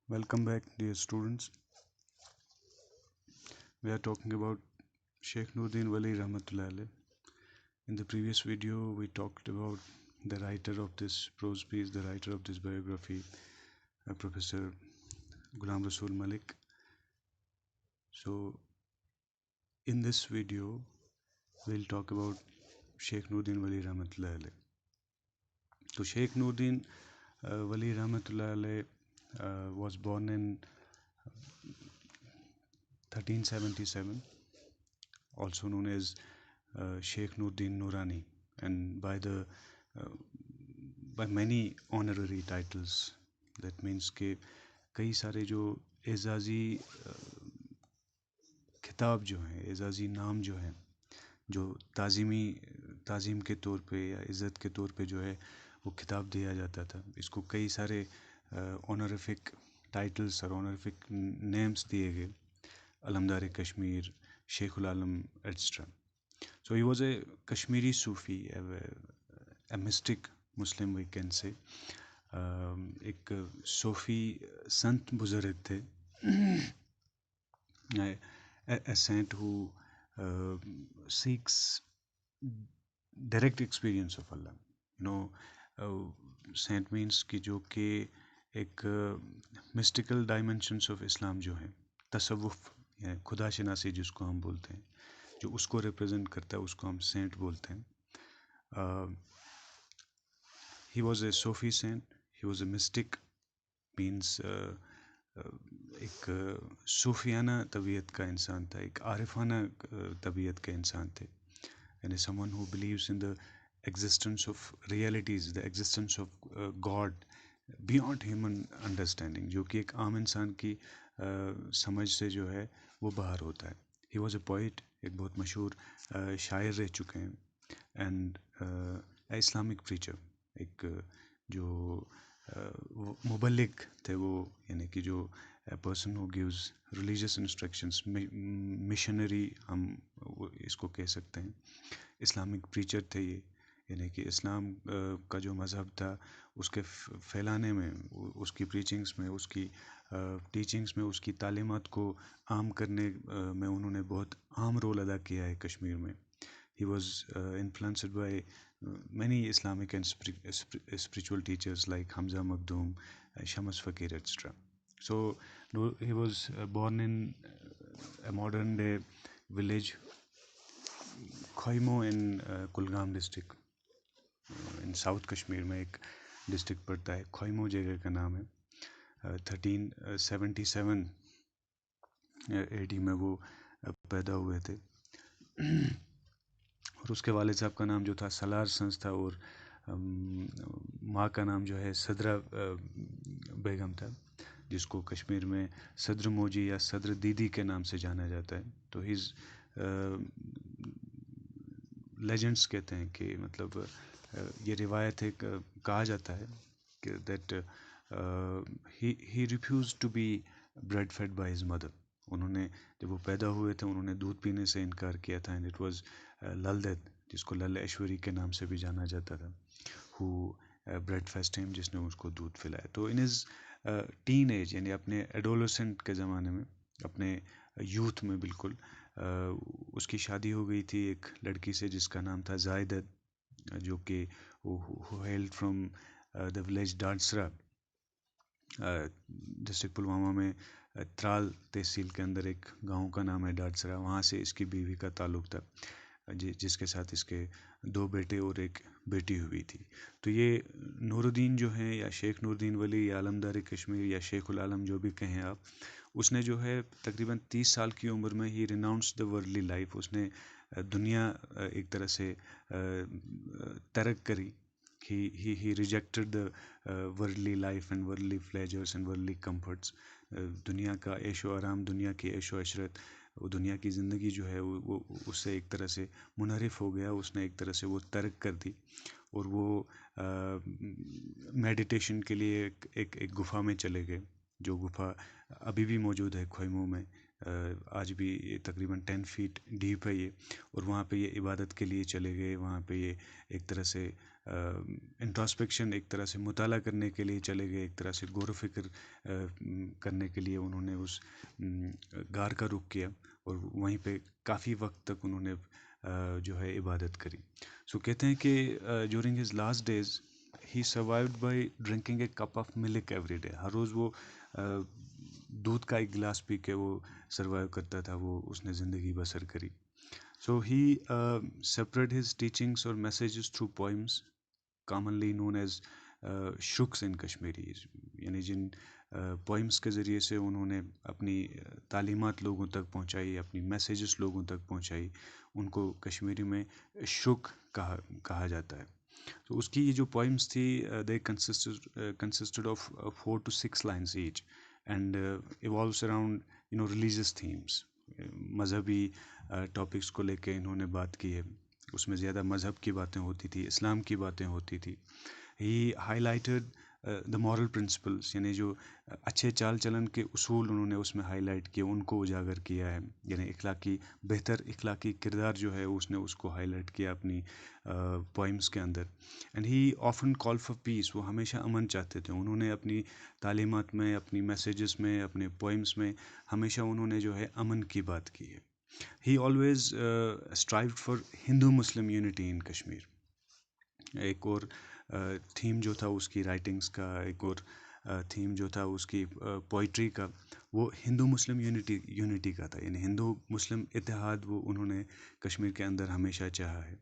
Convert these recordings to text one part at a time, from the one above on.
Welcome back, dear students. We are talking about Sheikh Nuruddin Wali Rahmatullah Alayh. In the previous video, we talked about the writer of this prose piece, the writer of this biography, Professor Ghulam Rasool Malik. So, in this video, we'll talk about Sheikh Nuruddin Wali Rahmatullah Alayh. So, Sheikh Nuruddin Wali Rahmatullah Alayh was born in 1377, also known as Sheikh Nuruddin Nurani, and by many honorary titles. That means کہ کئی سارے جو اعزازی خطاب جو ہیں، اعزازی نام جو ہیں، جو تعظیم کے طور پہ یا عزت کے طور پہ جو ہے وہ خطاب دیا جاتا تھا. اس کو کئی سارے آنریفک ٹائٹلس اور آنریفک نیمز دیے گئے: علمدار کشمیر، شیخ العالم etcetera. So he was a Kashmiri Sufi, a mystic Muslim we can say. ایک صوفی سنت بزرگ تھے. A saint who seeks direct experience of Allah. Saint means کہ جو کہ ایک mystical dimensions of Islam جو ہیں، تصوف یا خدا شناسی جس کو ہم بولتے ہیں، جو اس کو ریپرزینٹ کرتا ہے، اس کو ہم سینٹ بولتے ہیں. He was a Sufi saint, he was a mystic, means ایک صوفیانہ طبیعت کا انسان تھا، ایک عارفانہ طبیعت کا انسان تھے. یعنی someone who believes in the existence of realities, the existence of God beyond human understanding، جو کہ ایک عام انسان کی سمجھ سے جو ہے وہ باہر ہوتا ہے. ہی واز اے پوئٹ، ایک بہت مشہور شاعر رہ چکے ہیں، اینڈ اے اسلامک پریچر، ایک جو مبلغ تھے وہ، یعنی کہ جو person who gives religious instructions, missionary ہم اس کو کہہ سکتے ہیں. اسلامک پریچر تھے یہ، یعنی کہ اسلام کا جو مذہب تھا اس کے پھیلانے میں، اس کی پریچنگس میں، اس کی ٹیچنگس میں، اس کی تعلیمات کو عام کرنے میں انہوں نے بہت اہم رول ادا کیا ہے کشمیر میں. He was influenced by many Islamic and spiritual teachers like Hamza Makhdoom, Shams Fakir, etc. So he was born in a modern day village, Khoimo in Kulgam district, in South Kashmir میں ایک district پڑتا ہے، خویمو جگہ کا نام ہے. 1377 AD میں وہ پیدا ہوئے تھے، اور اس کے والد صاحب کا نام جو تھا سالار سنس تھا، اور ماں کا نام جو ہے صدرہ بیگم تھا، جس کو کشمیر میں صدر موجی یا صدر دیدی کے نام سے جانا جاتا ہے. تو ہز لیجنڈس کہتے ہیں کہ مطلب یہ روایت ہے، کہا جاتا ہے کہ that he refuse to be breastfed by his mother. انہوں نے جب وہ پیدا ہوئے تھے انہوں نے دودھ پینے سے انکار کیا تھا، and it was Lal Ded, جس کو لل ایشوری کے نام سے بھی جانا جاتا تھا، ہو بریڈ فیسٹ ہم، جس نے اس کو دودھ پلایا. تو ان ہز ٹین ایج، یعنی اپنے ایڈولسنٹ کے زمانے میں، اپنے یوتھ میں بالکل، اس کی شادی ہو گئی تھی ایک لڑکی سے جس کا نام تھا زائدہ، جو کہ held from the village Dadsara, district Pulwama میں ترال تحصیل کے اندر ایک گاؤں کا نام ہے ڈاڈسرا. وہاں سے اس کی بیوی کا تعلق تھا، جس کے ساتھ اس کے 2 بیٹے اور ایک بیٹی ہوئی تھی. تو یہ نور الدین جو ہیں، یا شیخ نوردین ولی، یا علمدار کشمیر، یا شیخ العالم جو بھی کہیں آپ، اس نے جو ہے تقریباً 30 سال کی عمر میں ہی ریناؤنس دا ورلڈلی لائف، اس نے دنیا ایک طرح سے ترک کری. He rejected the worldly life and worldly pleasures and worldly comforts. دنیا کا عیش و آرام، دنیا کی عیش و عشرت، وہ دنیا کی زندگی جو ہے وہ اس سے ایک طرح سے منحرف ہو گیا، اس نے ایک طرح سے وہ ترک کر دی، اور وہ میڈیٹیشن کے لیے ایک گفا میں چلے گئے، جو گفا ابھی بھی موجود ہے خویموں میں. آج بھی تقریباً 10 فیٹ ڈیپ ہے یہ، اور وہاں پہ یہ عبادت کے لیے چلے گئے. وہاں پہ یہ ایک طرح سے انٹراسپیکشن، ایک طرح سے مطالعہ کرنے کے لیے چلے گئے، ایک طرح سے غور و فکر کرنے کے لیے انہوں نے اس غار کا رخ کیا، اور وہیں پہ کافی وقت تک انہوں نے جو ہے عبادت کری. سو کہتے ہیں کہ during his last days he survived by drinking a cup of milk every day. ہر روز وہ دودھ کا ایک گلاس پی کے وہ سروائیو کرتا تھا، وہ اس نے زندگی بسر کری. So he spread his teachings اور messages through poems commonly known as shruks in Kashmiri. یعنی جن پوئمس کے ذریعے سے انہوں نے اپنی تعلیمات لوگوں تک پہنچائی، اپنی میسیجز لوگوں تک پہنچائی، ان کو کشمیری میں شک کہا جاتا ہے. تو اس کی یہ جو پوئمس تھی they consisted of 4 to 6 lines each and evolves around religious themes. مذہبی ٹاپکس کو لے کے انہوں نے بات کی ہے. اس میں زیادہ مذہب کی باتیں ہوتی تھی، اسلام کی باتیں ہوتی تھی. He highlighted the moral principles, یعنی جو اچھے چال چلن کے اصول انہوں نے اس میں ہائی لائٹ کیے، ان کو اجاگر کیا ہے. یعنی بہتر اخلاقی کردار جو ہے اس نے اس کو ہائی لائٹ کیا اپنی پوئمس کے اندر. And he often call for peace, وہ ہمیشہ امن چاہتے تھے. انہوں نے اپنی تعلیمات میں، اپنی میسیجز میں، اپنے پوئمس میں ہمیشہ انہوں نے جو ہے امن کی بات کی ہے. He always strived for Hindu Muslim unity in Kashmir. ایک اور تھیم جو تھا اس کی رائٹنگس کا، ایک اور تھیم جو تھا اس کی پوئٹری کا، وہ ہندو مسلم یونٹی کا تھا. یعنی ہندو مسلم اتحاد وہ انہوں نے کشمیر کے اندر ہمیشہ چاہا ہے.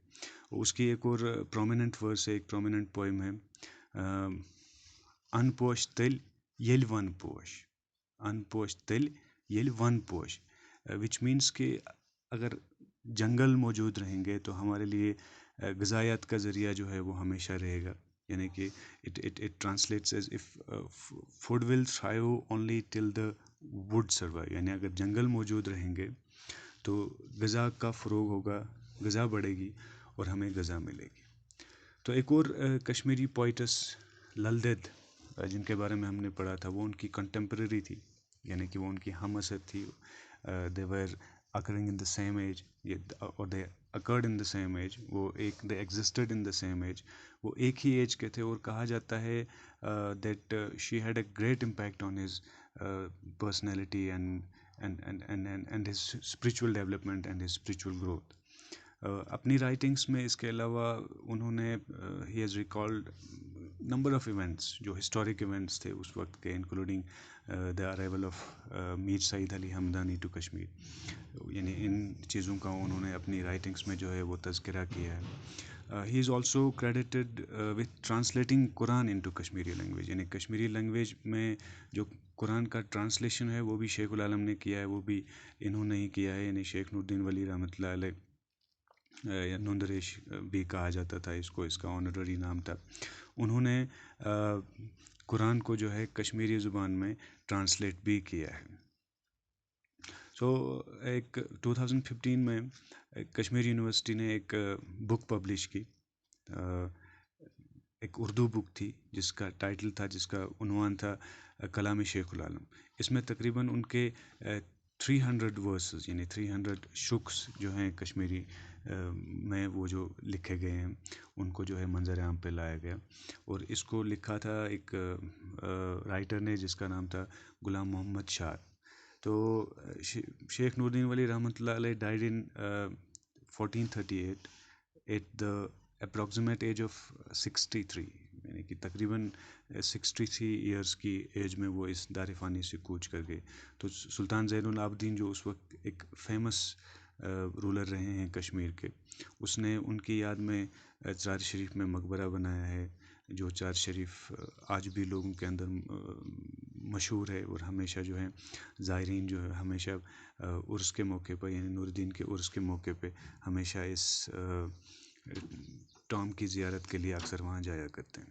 اس کی ایک اور پرومیننٹ ورس ہے، ایک پرومیننٹ پوئم ہے، ان پوش تل یل ون پوش، ان پوش تل یل ون پوش، وچ مینس کہ اگر جنگل موجود رہیں گے تو ہمارے لیے غذائیت کا ذریعہ جو ہے وہ ہمیشہ رہے گا. یعنی کہ it translates as if food will thrive only till the would survive. یعنی اگر جنگل موجود رہیں گے تو غذا کا فروغ ہوگا، غذا بڑھے گی اور ہمیں غذا ملے گی. تو ایک اور کشمیری پوئٹس لل دید جن کے بارے میں ہم نے پڑھا تھا، وہ ان کی کنٹمپریری تھی. یعنی کہ وہ ان کی ہم عصر تھی. دے ور occurring in the same age, or they occurred in the same age. وہ they existed in the same age. وہ ایک ہی ایج کے تھے، اور کہا جاتا ہے that she had a great impact on his personality and his spiritual development and his spiritual growth. اپنی رائٹنگس میں اس کے علاوہ انہوں نے he has recalled number of events جو ہسٹورک ایونٹس تھے اس وقت کے، including the arrival of Mir Saeed Ali Hamadani to Kashmir. یعنی ان چیزوں کا انہوں نے اپنی رائٹنگس میں جو ہے وہ تذکرہ کیا ہے. He is also credited with translating Quran into Kashmiri language. یعنی کشمیری لینگویج میں جو قرآن کا ٹرانسلیشن ہے وہ بھی شیخ العالم نے کیا ہے، وہ بھی انہوں نے ہی کیا ہے. یعنی شیخ نور الدین ولی رحمۃ اللہ علیہ، یا نندریش بھی کہا جاتا تھا اس کو، اس کا آنرری نام تھا. انہوں نے قرآن کو جو ہے کشمیری زبان میں ٹرانسلیٹ بھی کیا ہے. سو ایک 2015 میں کشمیر یونیورسٹی نے ایک بک پبلش کی، ایک اردو بک تھی جس کا ٹائٹل تھا، جس کا عنوان تھا کلام شیخ العالم. اس میں تقریباً ان کے 300 ورسز، یعنی 300 شکس جو ہیں کشمیری میں وہ جو لکھے گئے ہیں، ان کو جو ہے منظر عام پہ لایا گیا. اور اس کو لکھا تھا ایک رائٹر نے جس کا نام تھا غلام محمد شاہ. تو شیخ نور الدین ولی رحمۃ اللہ علیہ died in 1438 at the approximate age of 63. یعنی کہ تقریباً 63 ایئرس کی ایج میں وہ اس دار فانی سے کوچ کر گئے. تو سلطان زین العابدین جو اس وقت ایک فیمس رولر رہے ہیں کشمیر کے، اس نے ان کی یاد میں چار شریف میں مقبرہ بنایا ہے، جو چار شریف آج بھی لوگوں کے اندر مشہور ہے. اور ہمیشہ جو ہے زائرین جو ہے ہمیشہ عرس کے موقع پر، یعنی نور الدین کے عرس کے موقع پہ ہمیشہ اس ٹام کی زیارت کے لیے اکثر وہاں جایا کرتے ہیں.